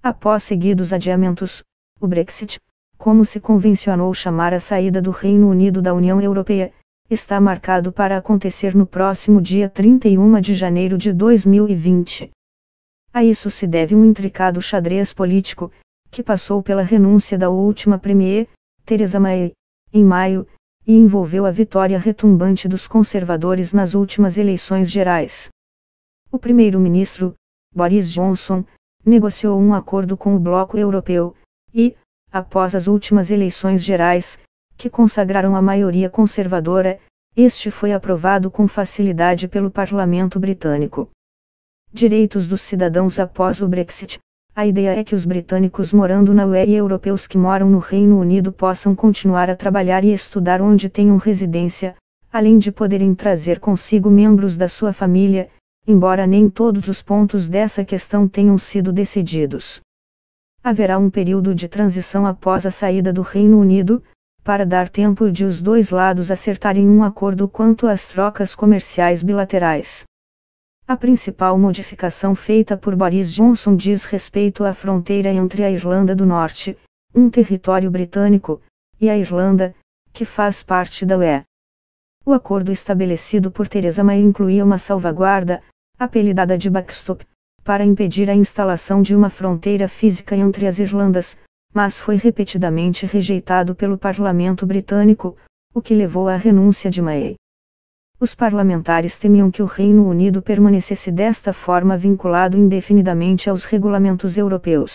Após seguidos adiamentos, o Brexit, como se convencionou chamar a saída do Reino Unido da União Europeia, está marcado para acontecer no próximo dia 31 de janeiro de 2020. A isso se deve um intricado xadrez político, que passou pela renúncia da última Premier, Theresa May, em maio, e envolveu a vitória retumbante dos conservadores nas últimas eleições gerais. O primeiro-ministro, Boris Johnson, negociou um acordo com o Bloco Europeu, e, após as últimas eleições gerais, que consagraram a maioria conservadora, este foi aprovado com facilidade pelo Parlamento britânico. Direitos dos cidadãos após o Brexit. A ideia é que os britânicos morando na UE e europeus que moram no Reino Unido possam continuar a trabalhar e estudar onde tenham residência, além de poderem trazer consigo membros da sua família, embora nem todos os pontos dessa questão tenham sido decididos. Haverá um período de transição após a saída do Reino Unido, para dar tempo de os dois lados acertarem um acordo quanto às trocas comerciais bilaterais. A principal modificação feita por Boris Johnson diz respeito à fronteira entre a Irlanda do Norte, um território britânico, e a Irlanda, que faz parte da UE. O acordo estabelecido por Theresa May incluía uma salvaguarda, apelidada de backstop, para impedir a instalação de uma fronteira física entre as Irlandas, mas foi repetidamente rejeitado pelo Parlamento britânico, o que levou à renúncia de May. Os parlamentares temiam que o Reino Unido permanecesse desta forma vinculado indefinidamente aos regulamentos europeus.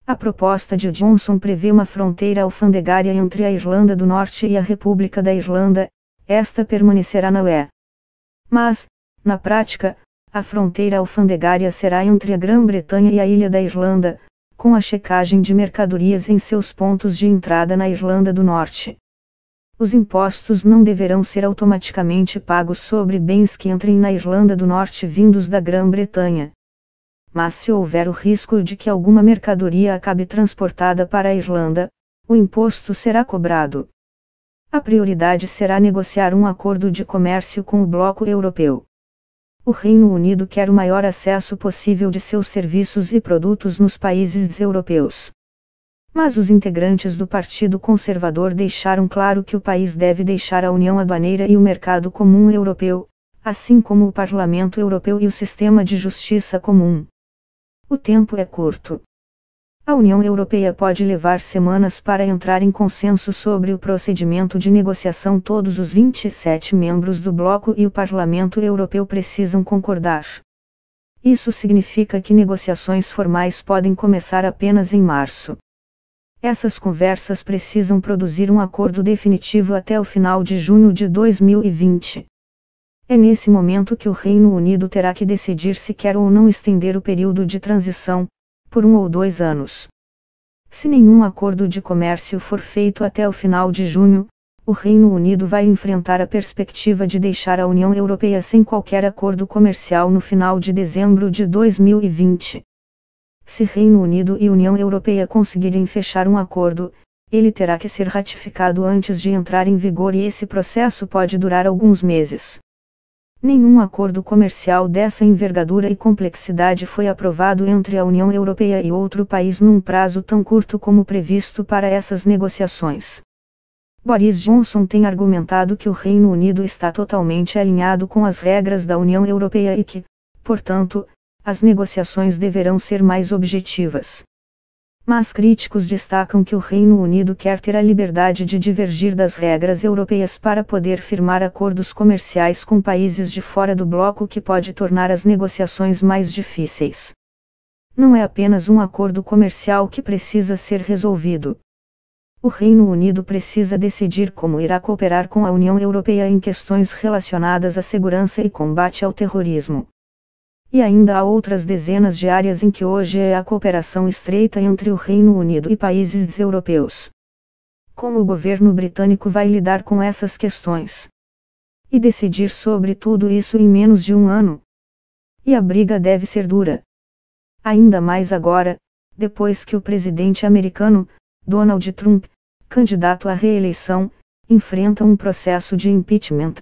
A proposta de Johnson prevê uma fronteira alfandegária entre a Irlanda do Norte e a República da Irlanda, esta permanecerá na UE. Mas, na prática, a fronteira alfandegária será entre a Grã-Bretanha e a Ilha da Irlanda, com a checagem de mercadorias em seus pontos de entrada na Irlanda do Norte. Os impostos não deverão ser automaticamente pagos sobre bens que entrem na Irlanda do Norte vindos da Grã-Bretanha. Mas se houver o risco de que alguma mercadoria acabe transportada para a Irlanda, o imposto será cobrado. A prioridade será negociar um acordo de comércio com o Bloco Europeu. O Reino Unido quer o maior acesso possível de seus serviços e produtos nos países europeus. Mas os integrantes do Partido Conservador deixaram claro que o país deve deixar a União Aduaneira e o Mercado Comum Europeu, assim como o Parlamento Europeu e o Sistema de Justiça Comum. O tempo é curto. A União Europeia pode levar semanas para entrar em consenso sobre o procedimento de negociação. Todos os 27 membros do bloco e o Parlamento Europeu precisam concordar. Isso significa que negociações formais podem começar apenas em março. Essas conversas precisam produzir um acordo definitivo até o final de junho de 2020. É nesse momento que o Reino Unido terá que decidir se quer ou não estender o período de transição, por 1 ou 2 anos. Se nenhum acordo de comércio for feito até o final de junho, o Reino Unido vai enfrentar a perspectiva de deixar a União Europeia sem qualquer acordo comercial no final de dezembro de 2020. Se Reino Unido e União Europeia conseguirem fechar um acordo, ele terá que ser ratificado antes de entrar em vigor e esse processo pode durar alguns meses. Nenhum acordo comercial dessa envergadura e complexidade foi aprovado entre a União Europeia e outro país num prazo tão curto como previsto para essas negociações. Boris Johnson tem argumentado que o Reino Unido está totalmente alinhado com as regras da União Europeia e que, portanto, as negociações deverão ser mais objetivas. Mas críticos destacam que o Reino Unido quer ter a liberdade de divergir das regras europeias para poder firmar acordos comerciais com países de fora do bloco, o que pode tornar as negociações mais difíceis. Não é apenas um acordo comercial que precisa ser resolvido. O Reino Unido precisa decidir como irá cooperar com a União Europeia em questões relacionadas à segurança e combate ao terrorismo. E ainda há outras dezenas de áreas em que hoje é a cooperação estreita entre o Reino Unido e países europeus. Como o governo britânico vai lidar com essas questões? E decidir sobre tudo isso em menos de um ano? E a briga deve ser dura. Ainda mais agora, depois que o presidente americano, Donald Trump, candidato à reeleição, enfrenta um processo de impeachment.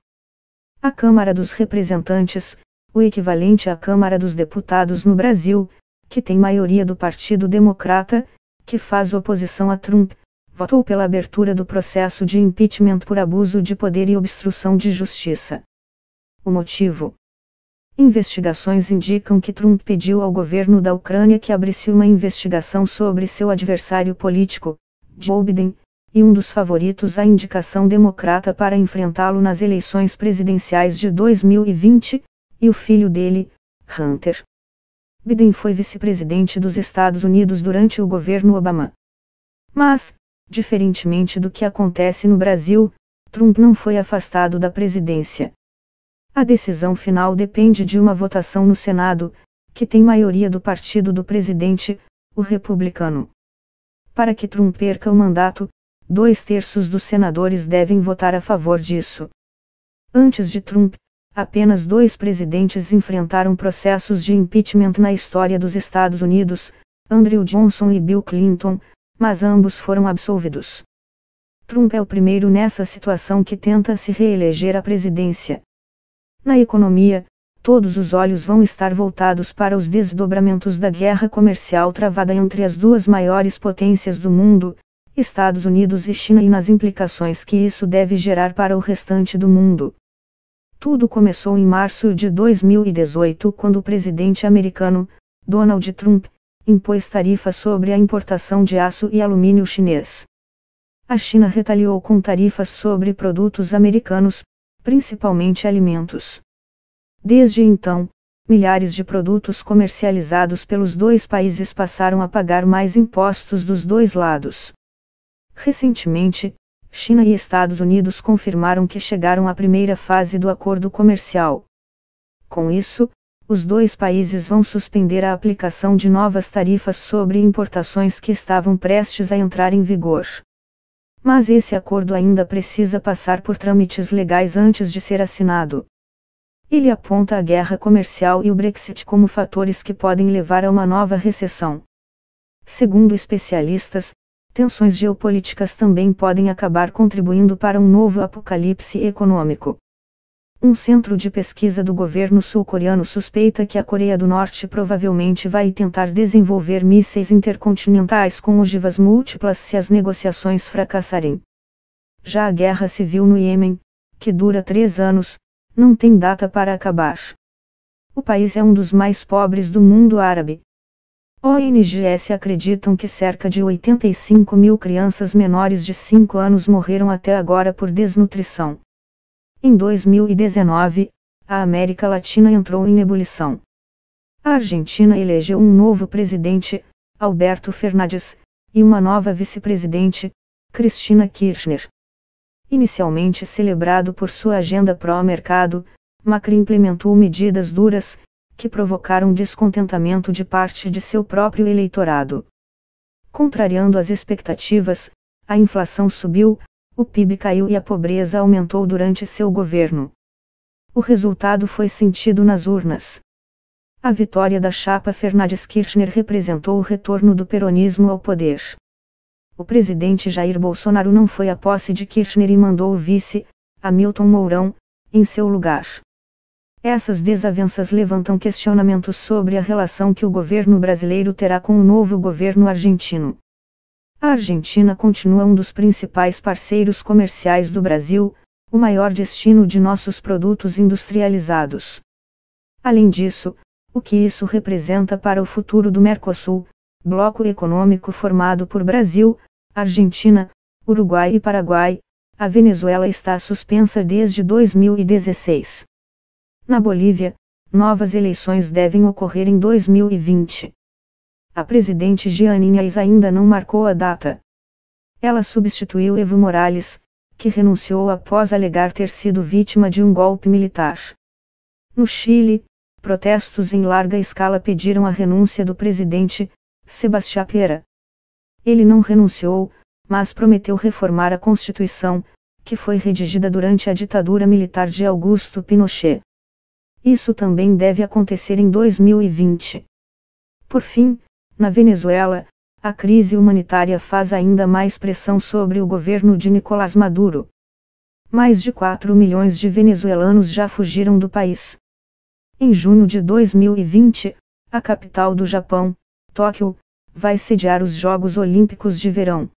A Câmara dos Representantes, o equivalente à Câmara dos Deputados no Brasil, que tem maioria do Partido Democrata, que faz oposição a Trump, votou pela abertura do processo de impeachment por abuso de poder e obstrução de justiça. O motivo? Investigações indicam que Trump pediu ao governo da Ucrânia que abrisse uma investigação sobre seu adversário político, Joe Biden, e um dos favoritos à indicação democrata para enfrentá-lo nas eleições presidenciais de 2020, e o filho dele, Hunter. Biden foi vice-presidente dos Estados Unidos durante o governo Obama. Mas, diferentemente do que acontece no Brasil, Trump não foi afastado da presidência. A decisão final depende de uma votação no Senado, que tem maioria do partido do presidente, o republicano. Para que Trump perca o mandato, 2/3 dos senadores devem votar a favor disso. Antes de Trump, apenas 2 presidentes enfrentaram processos de impeachment na história dos Estados Unidos, Andrew Johnson e Bill Clinton, mas ambos foram absolvidos. Trump é o primeiro nessa situação que tenta se reeleger à presidência. Na economia, todos os olhos vão estar voltados para os desdobramentos da guerra comercial travada entre as duas maiores potências do mundo, Estados Unidos e China, e nas implicações que isso deve gerar para o restante do mundo. Tudo começou em março de 2018, quando o presidente americano, Donald Trump, impôs tarifas sobre a importação de aço e alumínio chinês. A China retaliou com tarifas sobre produtos americanos, principalmente alimentos. Desde então, milhares de produtos comercializados pelos dois países passaram a pagar mais impostos dos dois lados. Recentemente, China e Estados Unidos confirmaram que chegaram à primeira fase do acordo comercial. Com isso, os dois países vão suspender a aplicação de novas tarifas sobre importações que estavam prestes a entrar em vigor. Mas esse acordo ainda precisa passar por trâmites legais antes de ser assinado. Ele aponta a guerra comercial e o Brexit como fatores que podem levar a uma nova recessão. Segundo especialistas, tensões geopolíticas também podem acabar contribuindo para um novo apocalipse econômico. Um centro de pesquisa do governo sul-coreano suspeita que a Coreia do Norte provavelmente vai tentar desenvolver mísseis intercontinentais com ogivas múltiplas se as negociações fracassarem. Já a guerra civil no Iêmen, que dura 3 anos, não tem data para acabar. O país é um dos mais pobres do mundo árabe. ONGs acreditam que cerca de 85 mil crianças menores de 5 anos morreram até agora por desnutrição. Em 2019, a América Latina entrou em ebulição. A Argentina elegeu um novo presidente, Alberto Fernandes, e uma nova vice-presidente, Cristina Kirchner. Inicialmente celebrado por sua agenda pró-mercado, Macri implementou medidas duras, que provocaram descontentamento de parte de seu próprio eleitorado. Contrariando as expectativas, a inflação subiu, o PIB caiu e a pobreza aumentou durante seu governo. O resultado foi sentido nas urnas. A vitória da chapa Fernandes-Kirchner representou o retorno do peronismo ao poder. O presidente Jair Bolsonaro não foi à posse de Kirchner e mandou o vice, Hamilton Mourão, em seu lugar. Essas desavenças levantam questionamentos sobre a relação que o governo brasileiro terá com o novo governo argentino. A Argentina continua um dos principais parceiros comerciais do Brasil, o maior destino de nossos produtos industrializados. Além disso, o que isso representa para o futuro do Mercosul, bloco econômico formado por Brasil, Argentina, Uruguai e Paraguai? A Venezuela está suspensa desde 2016. Na Bolívia, novas eleições devem ocorrer em 2020. A presidente Jeanine Áñez ainda não marcou a data. Ela substituiu Evo Morales, que renunciou após alegar ter sido vítima de um golpe militar. No Chile, protestos em larga escala pediram a renúncia do presidente, Sebastián Piñera. Ele não renunciou, mas prometeu reformar a Constituição, que foi redigida durante a ditadura militar de Augusto Pinochet. Isso também deve acontecer em 2020. Por fim, na Venezuela, a crise humanitária faz ainda mais pressão sobre o governo de Nicolás Maduro. Mais de 4 milhões de venezuelanos já fugiram do país. Em junho de 2020, A capital do Japão, Tóquio, vai sediar os Jogos Olímpicos de Verão.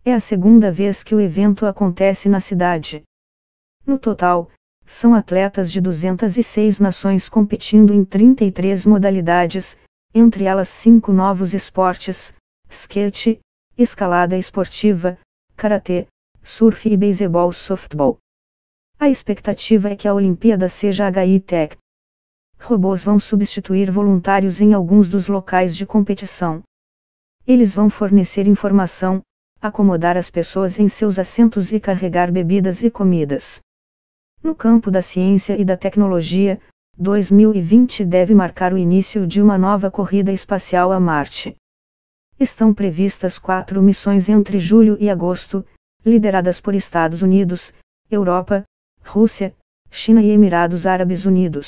É a segunda vez que o evento acontece na cidade. No total, são atletas de 206 nações competindo em 33 modalidades, entre elas 5 novos esportes: skate, escalada esportiva, karatê, surf e beisebol softball. A expectativa é que a Olimpíada seja high-tech. Robôs vão substituir voluntários em alguns dos locais de competição. Eles vão fornecer informação, acomodar as pessoas em seus assentos e carregar bebidas e comidas. No campo da ciência e da tecnologia, 2020 deve marcar o início de uma nova corrida espacial a Marte. Estão previstas 4 missões entre julho e agosto, lideradas por Estados Unidos, Europa, Rússia, China e Emirados Árabes Unidos.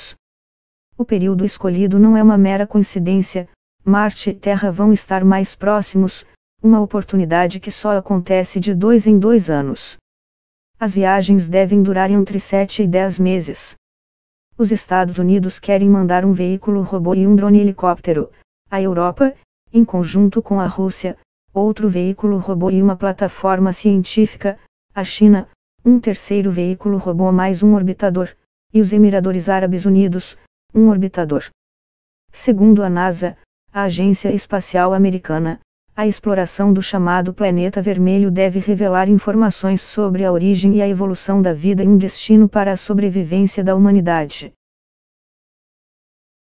O período escolhido não é uma mera coincidência. Marte e Terra vão estar mais próximos, uma oportunidade que só acontece de 2 em 2 anos. As viagens devem durar entre 7 e 10 meses. Os Estados Unidos querem mandar um veículo robô e um drone helicóptero. A Europa, em conjunto com a Rússia, outro veículo robô e uma plataforma científica. A China, um terceiro veículo robô mais um orbitador. E os Emirados Árabes Unidos, um orbitador. Segundo a NASA, a Agência Espacial Americana, a exploração do chamado Planeta Vermelho deve revelar informações sobre a origem e a evolução da vida e um destino para a sobrevivência da humanidade.